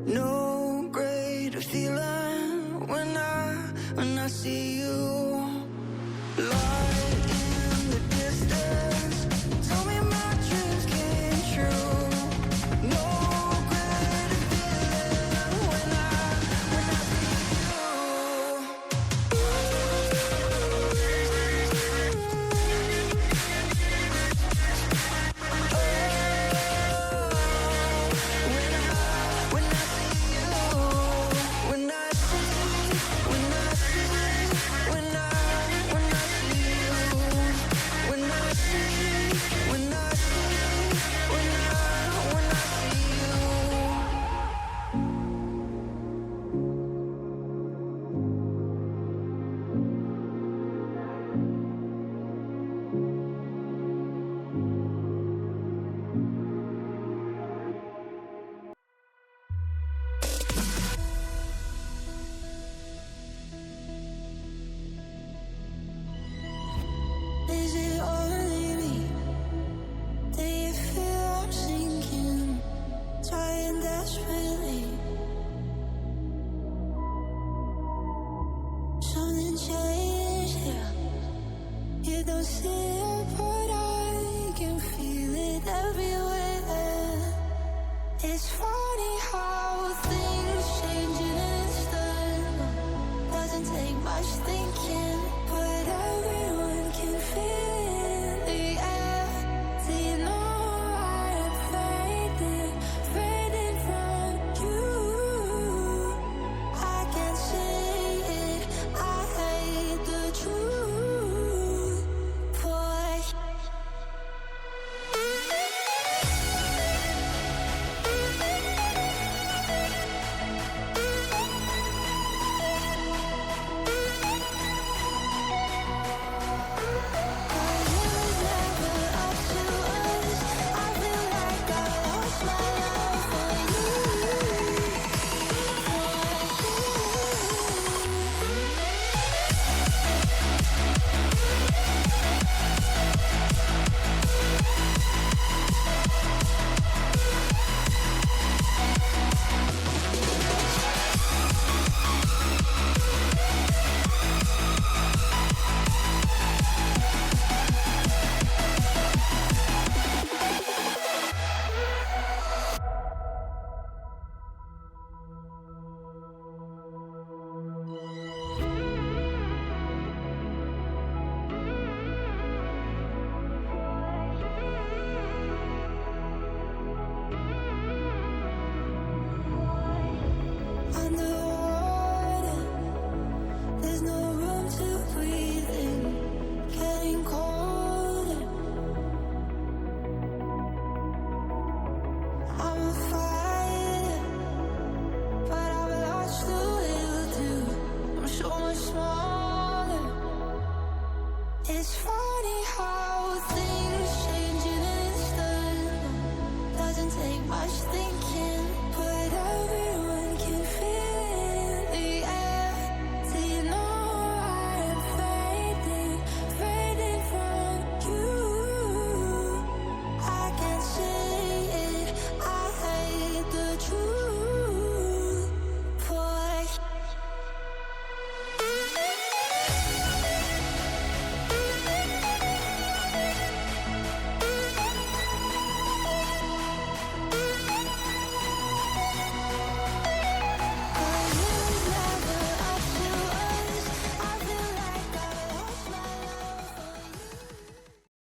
No greater feeling when I see you. Light in the distance, tell me my dreams came true. No greater feeling when I see you. When I see you, when I see, when I see, when I see you, when I see, when I see, when I see you. Is it only me? Do you feel I'm sinking? Trying desperately. Something changed here. You don't see it, but I can feel it everywhere. It's funny how things change in an instant. Doesn't take much thinking, but everyone can feel the air. Do you know I'm fading from you? I can't say it, I hate the truth, boy.